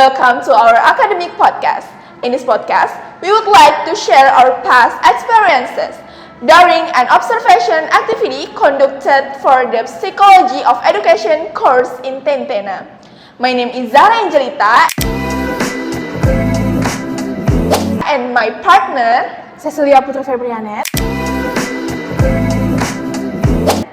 Welcome to our academic podcast. In this podcast, we would like to share our past experiences during an observation activity conducted for the Psychology of Education course in Tentena. My name is Zara Angelita and my partner Cecilia Putri Febrianet.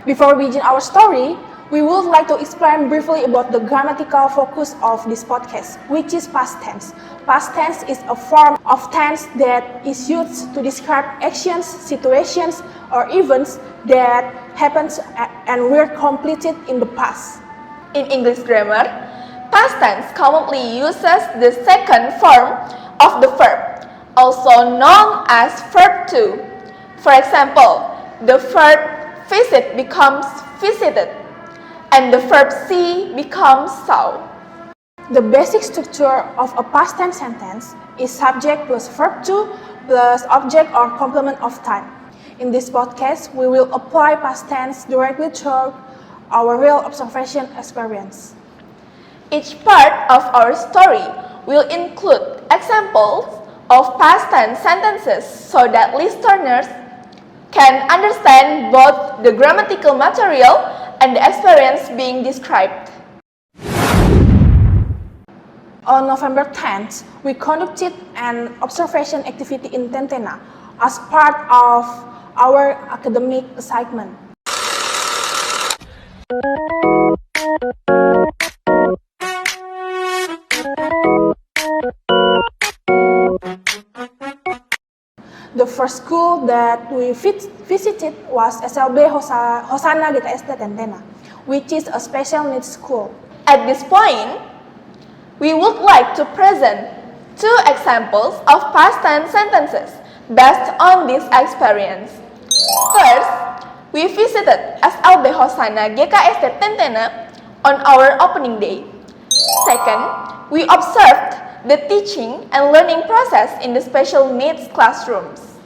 Before we begin our story, we would like to explain briefly about the grammatical focus of this podcast, which is past tense. Past tense is a form of tense that is used to describe actions, situations, or events that happened and were completed in the past. In English grammar, past tense commonly uses the second form of the verb, also known as verb to. For example, the verb visit becomes visited, and the verb see becomes saw. The basic structure of a past tense sentence is subject plus verb to plus object or complement of time. In this podcast, we will apply past tense directly to our real observation experience. Each part of our story will include examples of past tense sentences so that listeners can understand both the grammatical material and the experience being described. On November 10th, we conducted an observation activity in Tentena as part of our academic assignment. The first school that we visited was SLB Hosana GKST Tentena, which is a special needs school. At this point, we would like to present two examples of past tense sentences based on this experience. First, we visited SLB Hosana GKST Tentena on our opening day. Second, we observed the teaching and learning process in the special needs classrooms.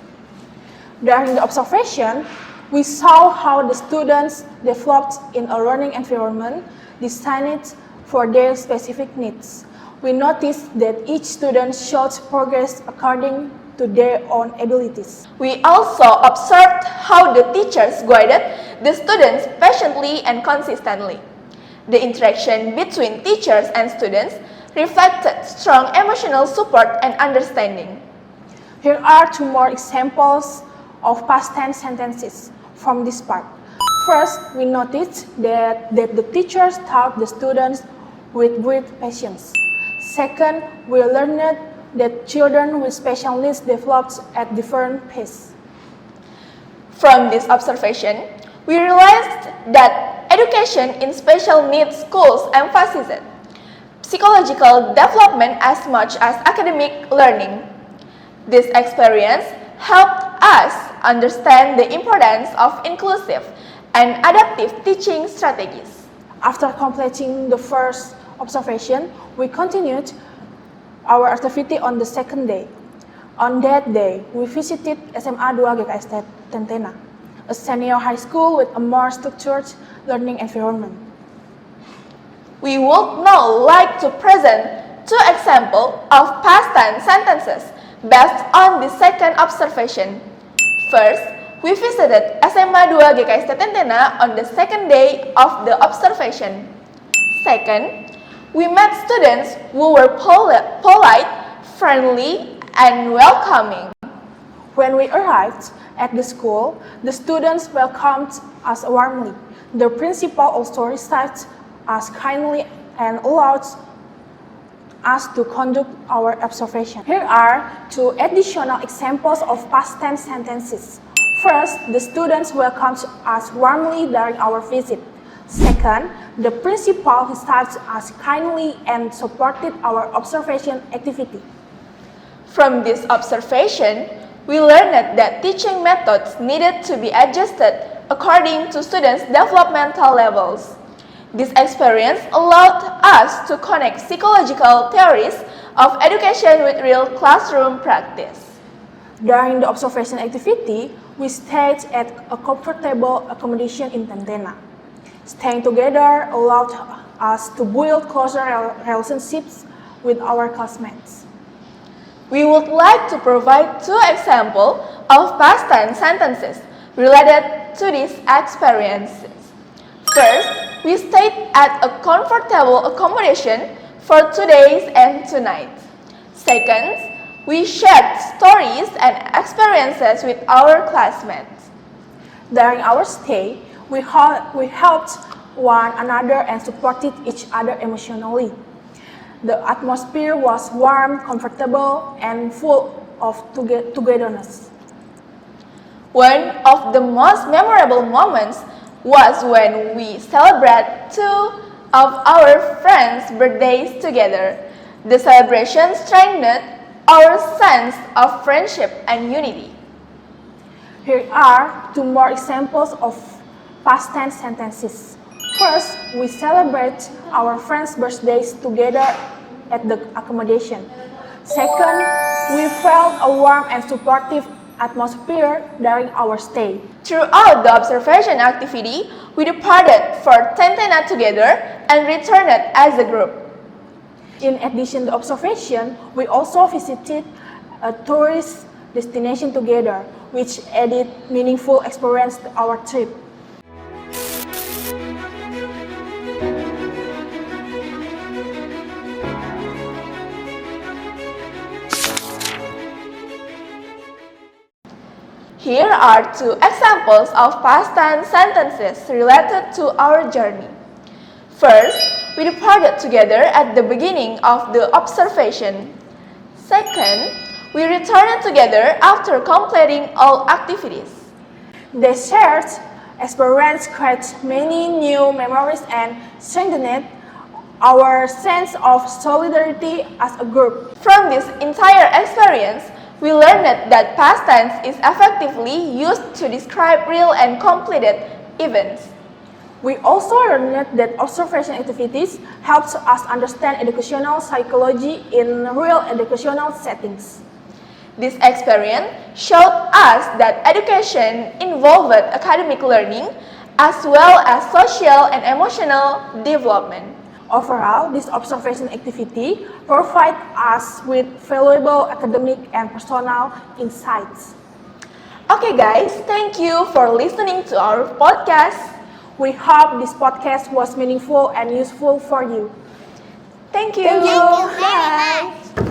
During the observation, we saw how the students developed in a learning environment designed for their specific needs. We noticed that each student showed progress according to their own abilities. We also observed how the teachers guided the students patiently and consistently. The interaction between teachers and students reflected strong emotional support and understanding. Here are two more examples of past tense sentences from this part. First, we noticed that the teachers taught the students with great patience. Second, we learned that children with special needs developed at different pace. From this observation, we realized that education in special needs schools emphasizes psychological development as much as academic learning. This experience helped us understand the importance of inclusive and adaptive teaching strategies. After completing the first observation, we continued our activity on the second day. On that day, we visited SMA 2 GKST Tentena, a senior high school with a more structured learning environment. We would now like to present two examples of past tense sentences based on the second observation. First, we visited SMA 2 GKST Tentena on the second day of the observation. Second, we met students who were polite, friendly, and welcoming. When we arrived at the school, the students welcomed us warmly. The principal also received us kindly and allowed us to conduct our observation. Here are two additional examples of past tense sentences. First, the students welcomed us warmly during our visit. Second, the principal received us kindly and supported our observation activity. From this observation, we learned that teaching methods needed to be adjusted according to students' developmental levels. This experience allowed us to connect psychological theories of education with real classroom practice. During the observation activity, we stayed at a comfortable accommodation in Tentena. Staying together allowed us to build closer relationships with our classmates. We would like to provide two examples of past tense sentences related to these experiences. First, we stayed at a comfortable accommodation for 2 days and 2 nights. Second, we shared stories and experiences with our classmates. During our stay, we helped one another and supported each other emotionally. The atmosphere was warm, comfortable, and full of togetherness. One of the most memorable moments was when we celebrated 2 of our friends' birthdays together. The celebration strengthened our sense of friendship and unity. Here are 2 more examples of past tense sentences. First, we celebrate our friends' birthdays together at the accommodation. Second, we felt a warm and supportive atmosphere during our stay. Throughout the observation activity, we departed for Tentena together and returned as a group. In addition to observation, we also visited a tourist destination together, which added meaningful experience to our trip. Here are 2 examples of past tense sentences related to our journey. First, we departed together at the beginning of the observation. Second, we returned together after completing all activities. The shared experience created many new memories and strengthened our sense of solidarity as a group. From this entire experience, we learned that past tense is effectively used to describe real and completed events. We also learned that observation activities helps us understand educational psychology in real educational settings. This experience showed us that education involved academic learning as well as social and emotional development. Overall, this observation activity provides us with valuable academic and personal insights. Okay guys, thank you for listening to our podcast. We hope this podcast was meaningful and useful for you. Thank you. Thank you. Bye.